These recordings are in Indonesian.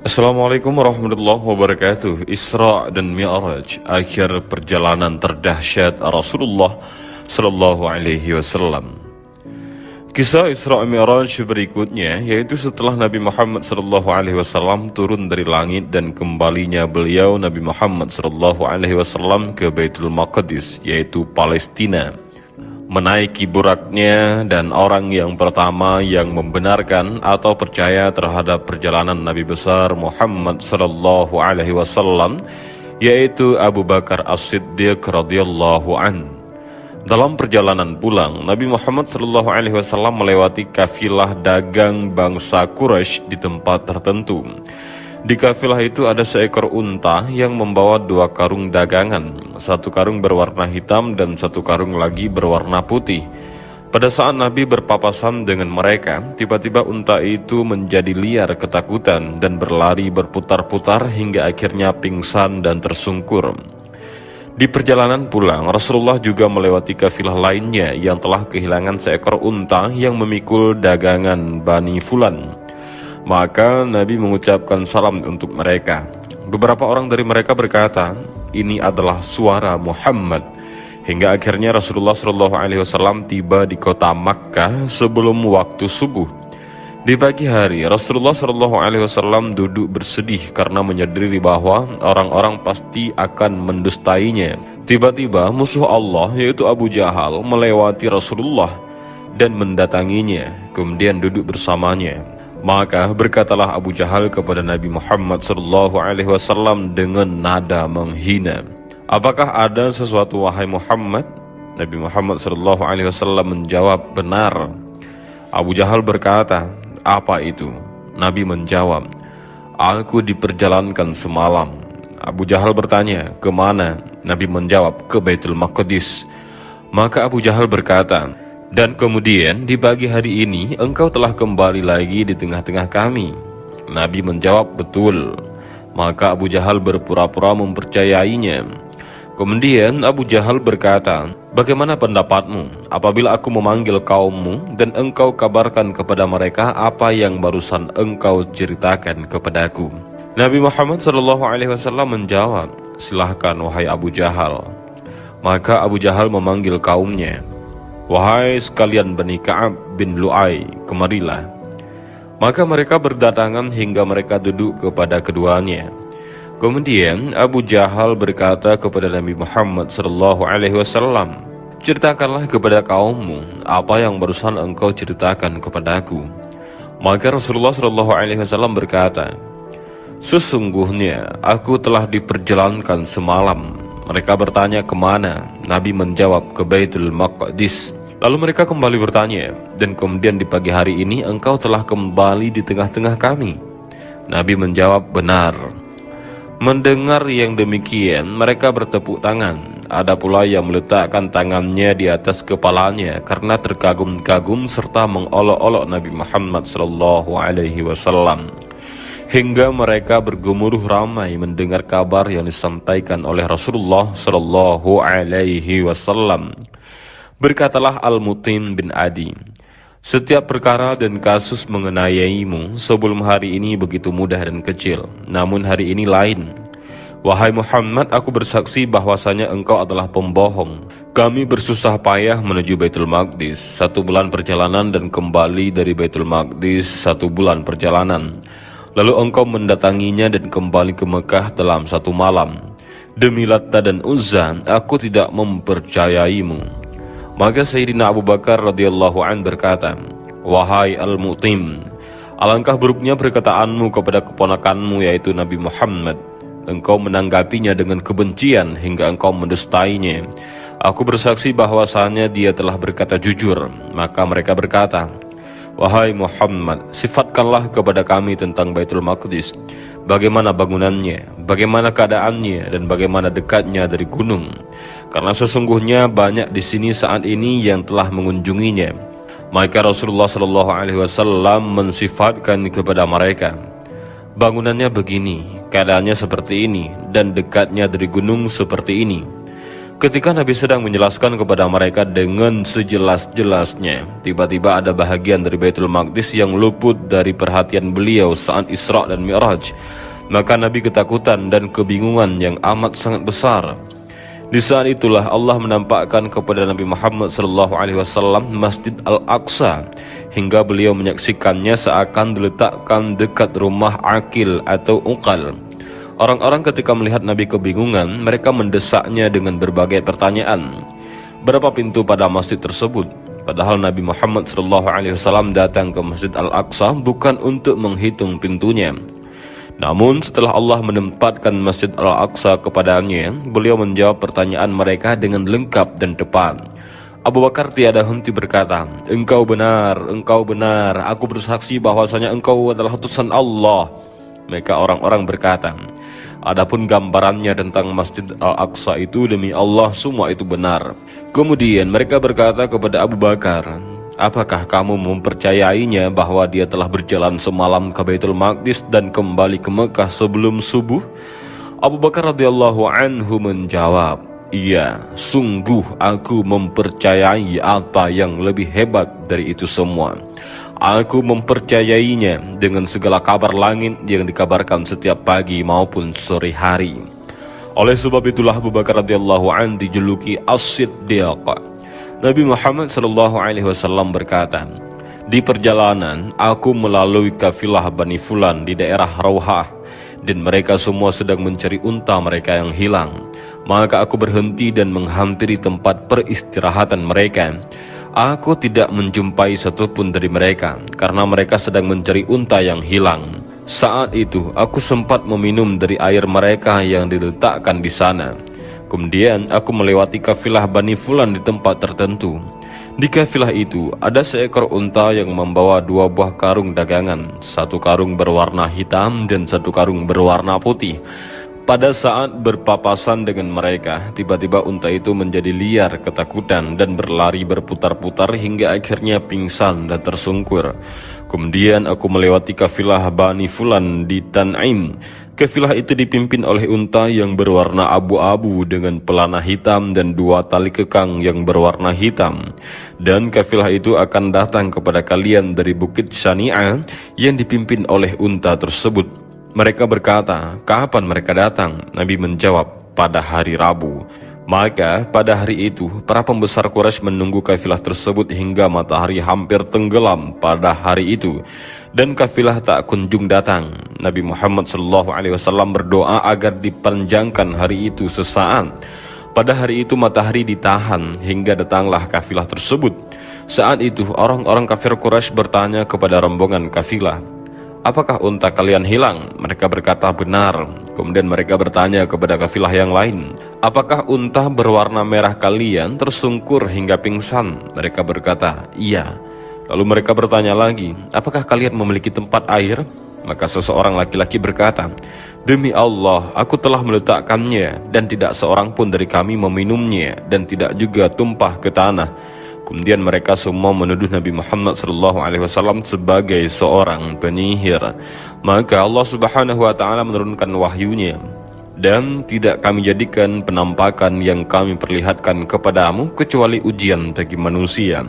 Assalamualaikum warahmatullahi wabarakatuh. Isra dan Mi'raj, akhir perjalanan terdahsyat Rasulullah Sallallahu Alaihi Wasallam. Kisah Isra Mi'raj berikutnya, yaitu setelah Nabi Muhammad Sallallahu Alaihi Wasallam turun dari langit dan kembalinya beliau Nabi Muhammad Sallallahu Alaihi Wasallam ke Baitul Maqdis, yaitu Palestina, menaiki buraknya, dan orang yang pertama yang membenarkan atau percaya terhadap perjalanan Nabi besar Muhammad sallallahu alaihi wasallam yaitu Abu Bakar As-Siddiq radhiyallahu an. Dalam perjalanan pulang, Nabi Muhammad sallallahu alaihi wasallam melewati kafilah dagang bangsa Quraisy di tempat tertentu. Di kafilah itu ada seekor unta yang membawa 2 karung dagangan, 1 karung berwarna hitam dan 1 karung lagi berwarna putih. Pada saat Nabi berpapasan dengan mereka, tiba-tiba unta itu menjadi liar ketakutan dan berlari berputar-putar hingga akhirnya pingsan dan tersungkur. Di perjalanan pulang, Rasulullah juga melewati kafilah lainnya yang telah kehilangan seekor unta yang memikul dagangan Bani Fulan. Maka Nabi mengucapkan salam untuk mereka. Beberapa orang dari mereka berkata, "Ini adalah suara Muhammad." Hingga akhirnya Rasulullah SAW tiba di kota Makkah sebelum waktu subuh. Di pagi hari, Rasulullah SAW duduk bersedih karena menyadari bahwa orang-orang pasti akan mendustainya. Tiba-tiba musuh Allah yaitu Abu Jahal melewati Rasulullah dan mendatanginya, kemudian duduk bersamanya. Maka berkatalah Abu Jahal kepada Nabi Muhammad SAW dengan nada menghina, "Apakah ada sesuatu wahai Muhammad?" Nabi Muhammad SAW menjawab, "Benar." Abu Jahal berkata, "Apa itu?" Nabi menjawab, "Aku diperjalankan semalam." Abu Jahal bertanya, "Kemana?" Nabi menjawab, "Ke Baitul Maqdis." Maka Abu Jahal berkata, "Dan kemudian di pagi hari ini engkau telah kembali lagi di tengah-tengah kami." Nabi menjawab, "Betul." Maka Abu Jahal berpura-pura mempercayainya. Kemudian Abu Jahal berkata, "Bagaimana pendapatmu apabila aku memanggil kaummu dan engkau kabarkan kepada mereka apa yang barusan engkau ceritakan kepadaku?" Nabi Muhammad SAW menjawab, "Silahkan wahai Abu Jahal." Maka Abu Jahal memanggil kaumnya, "Wahai sekalian Bani Ka'ab bin Lu'ay, kemarilah." Maka mereka berdatangan hingga mereka duduk kepada keduanya. Kemudian Abu Jahal berkata kepada Nabi Muhammad SAW, "Ceritakanlah kepada kaummu apa yang barusan engkau ceritakan kepadaku." Maka Rasulullah SAW berkata, "Sesungguhnya aku telah diperjalankan semalam." Mereka bertanya, "Kemana?" Nabi menjawab, "Ke Baitul Maqdis." Lalu mereka kembali bertanya, "Dan kemudian di pagi hari ini engkau telah kembali di tengah-tengah kami?" Nabi menjawab, "Benar." Mendengar yang demikian, mereka bertepuk tangan. Ada pula yang meletakkan tangannya di atas kepalanya karena terkagum-kagum serta mengolok-olok Nabi Muhammad SAW. Hingga mereka bergemuruh ramai mendengar kabar yang disampaikan oleh Rasulullah Sallallahu Alaihi Wasallam. Berkatalah Al-Mutim bin Adi, "Setiap perkara dan kasus mengenaimu sebelum hari ini begitu mudah dan kecil, namun hari ini lain. Wahai Muhammad, aku bersaksi bahwasanya engkau adalah pembohong. Kami bersusah payah menuju Baitul Maqdis 1 bulan perjalanan dan kembali dari Baitul Maqdis 1 bulan perjalanan. Lalu engkau mendatanginya dan kembali ke Mekah dalam 1 malam. Demi Latta dan Uzza, aku tidak mempercayaimu." Maka Sayyidina Abu Bakar radhiyallahu an berkata, "Wahai Al-Mutim, alangkah buruknya perkataanmu kepada keponakanmu yaitu Nabi Muhammad. Engkau menanggapinya dengan kebencian hingga engkau mendustainya. Aku bersaksi bahwasanya dia telah berkata jujur." Maka mereka berkata, "Wahai Muhammad, sifatkanlah kepada kami tentang Baitul Maqdis. Bagaimana bangunannya, bagaimana keadaannya, dan bagaimana dekatnya dari gunung. Karena sesungguhnya banyak di sini saat ini yang telah mengunjunginya." Maka Rasulullah SAW mensifatkan kepada mereka, "Bangunannya begini, keadaannya seperti ini, dan dekatnya dari gunung seperti ini. Ketika Nabi sedang menjelaskan kepada mereka dengan sejelas-jelasnya, tiba-tiba ada bahagian dari Baitul Maqdis yang luput dari perhatian beliau saat Isra dan Mi'raj. Maka Nabi ketakutan dan kebingungan yang amat sangat besar. Di saat itulah Allah menampakkan kepada Nabi Muhammad SAW Masjid Al-Aqsa hingga beliau menyaksikannya seakan diletakkan dekat rumah Aqil atau Uqal. Orang-orang ketika melihat Nabi kebingungan, mereka mendesaknya dengan berbagai pertanyaan. Berapa pintu pada masjid tersebut? Padahal Nabi Muhammad SAW datang ke Masjid Al-Aqsa bukan untuk menghitung pintunya. Namun setelah Allah menempatkan Masjid Al-Aqsa kepadanya, beliau menjawab pertanyaan mereka dengan lengkap dan tepat. Abu Bakar tiada henti berkata, engkau benar, aku bersaksi bahwasanya engkau adalah utusan Allah. Maka orang-orang berkata, adapun gambarannya tentang Masjid Al-Aqsa itu demi Allah semua itu benar. Kemudian mereka berkata kepada Abu Bakar, apakah kamu mempercayainya bahwa dia telah berjalan semalam ke Baitul Maqdis dan kembali ke Mekah sebelum subuh? Abu Bakar radhiyallahu anhu menjawab, iya, sungguh aku mempercayai apa yang lebih hebat dari itu semua. Aku mempercayainya dengan segala kabar langit yang dikabarkan setiap pagi maupun sore hari. Oleh sebab itulah Abu Bakar radhiyallahu anhu dijuluki As-Siddiq. Nabi Muhammad SAW berkata, di perjalanan aku melalui kafilah Bani Fulan di daerah Rauhah, dan mereka semua sedang mencari unta mereka yang hilang. Maka aku berhenti dan menghampiri tempat peristirahatan mereka. Aku tidak menjumpai satupun dari mereka, karena mereka sedang mencari unta yang hilang. Saat itu aku sempat meminum dari air mereka yang diletakkan di sana. Kemudian aku melewati kafilah Bani Fulan di tempat tertentu. Di kafilah itu ada seekor unta yang membawa 2 buah karung dagangan, 1 karung berwarna hitam dan 1 karung berwarna putih. Pada saat berpapasan dengan mereka, tiba-tiba unta itu menjadi liar ketakutan dan berlari berputar-putar hingga akhirnya pingsan dan tersungkur. Kemudian aku melewati kafilah Bani Fulan di Tan'im. Kafilah itu dipimpin oleh unta yang berwarna abu-abu dengan pelana hitam dan 2 tali kekang yang berwarna hitam. Dan kafilah itu akan datang kepada kalian dari Bukit Syani'ah yang dipimpin oleh unta tersebut. Mereka berkata, kapan mereka datang? Nabi menjawab, pada hari Rabu. Maka pada hari itu para pembesar Quraisy menunggu kafilah tersebut hingga matahari hampir tenggelam pada hari itu, dan kafilah tak kunjung datang. Nabi Muhammad SAW berdoa agar dipanjangkan hari itu sesaat. Pada hari itu matahari ditahan hingga datanglah kafilah tersebut. Saat itu orang-orang kafir Quraisy bertanya kepada rombongan kafilah, apakah unta kalian hilang? Mereka berkata benar. Kemudian mereka bertanya kepada kafilah yang lain, apakah unta berwarna merah kalian tersungkur hingga pingsan? Mereka berkata, iya. Lalu mereka bertanya lagi, apakah kalian memiliki tempat air? Maka seseorang laki-laki berkata, demi Allah, aku telah meletakkannya dan tidak seorang pun dari kami meminumnya dan tidak juga tumpah ke tanah. Kemudian mereka semua menuduh Nabi Muhammad SAW sebagai seorang penyihir. Maka Allah Subhanahu wa Ta'ala menurunkan wahyunya, dan tidak kami jadikan penampakan yang kami perlihatkan kepadamu kecuali ujian bagi manusia.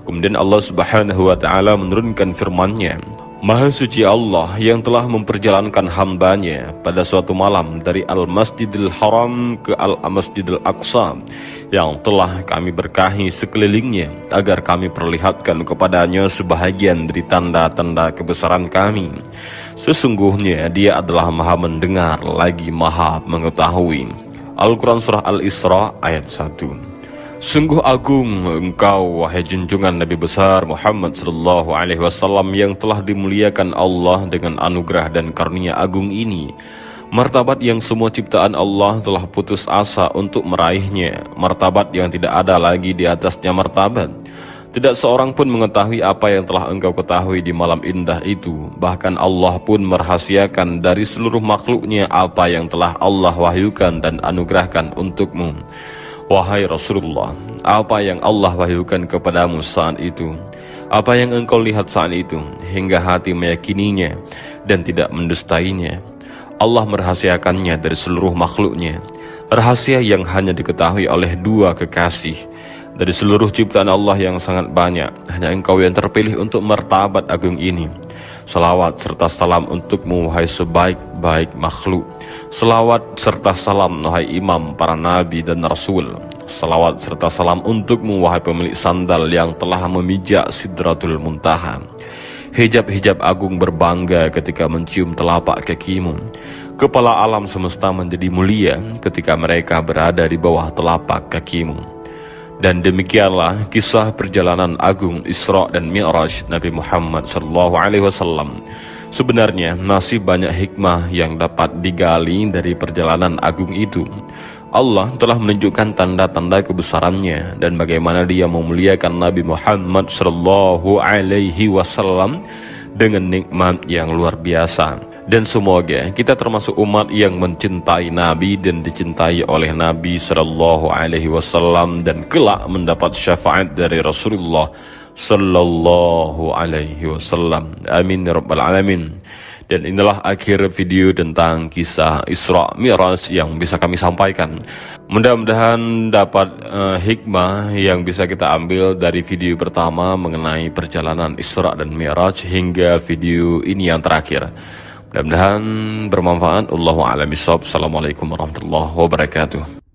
Kemudian Allah Subhanahu wa Ta'ala menurunkan firman-Nya, Maha suci Allah yang telah memperjalankan hambanya pada suatu malam dari Al-Masjidil Haram ke Al-Masjidil Aqsa, yang telah kami berkahi sekelilingnya agar kami perlihatkan kepadanya sebahagian dari tanda-tanda kebesaran kami. Sesungguhnya dia adalah maha mendengar lagi maha mengetahui. Al-Quran Surah Al-Isra ayat 1. Sungguh agung engkau wahai junjungan Nabi besar Muhammad SAW yang telah dimuliakan Allah dengan anugerah dan karunia agung ini. Martabat yang semua ciptaan Allah telah putus asa untuk meraihnya. Martabat yang tidak ada lagi di atasnya martabat. Tidak seorang pun mengetahui apa yang telah engkau ketahui di malam indah itu. Bahkan Allah pun merahasiakan dari seluruh makhluknya apa yang telah Allah wahyukan dan anugerahkan untukmu. Wahai Rasulullah, apa yang Allah wahyukan kepadamu saat itu? Apa yang engkau lihat saat itu hingga hati meyakininya dan tidak mendustainya? Allah merahasiakannya dari seluruh makhluknya. Rahasia yang hanya diketahui oleh dua kekasih. Dari seluruh ciptaan Allah yang sangat banyak, hanya Engkau yang terpilih untuk martabat agung ini. Salawat serta salam untukmu, wahai sebaik-baik makhluk. Salawat serta salam, wahai imam para nabi dan rasul. Salawat serta salam untukmu, wahai pemilik sandal yang telah memijak Sidratul Muntaha. Hijab-hijab agung berbangga ketika mencium telapak kakimu. Kepala alam semesta menjadi mulia ketika mereka berada di bawah telapak kakimu. Dan demikianlah kisah perjalanan agung Isra dan Mi'raj Nabi Muhammad SAW. Sebenarnya masih banyak hikmah yang dapat digali dari perjalanan agung itu. Allah telah menunjukkan tanda-tanda kebesarannya dan bagaimana Dia memuliakan Nabi Muhammad SAW dengan nikmat yang luar biasa. Dan semoga kita termasuk umat yang mencintai Nabi dan dicintai oleh Nabi SAW dan kelak mendapat syafaat dari Rasulullah SAW. Amin ya rabbal alamin. Dan inilah akhir video tentang kisah Isra Mi'raj yang bisa kami sampaikan. Mudah-mudahan dapat hikmah yang bisa kita ambil dari video pertama mengenai perjalanan Isra dan Mi'raj hingga video ini yang terakhir. Mudah-mudahan bermanfaat. Allahu a'lam bishawab. Assalamualaikum warahmatullahi wabarakatuh.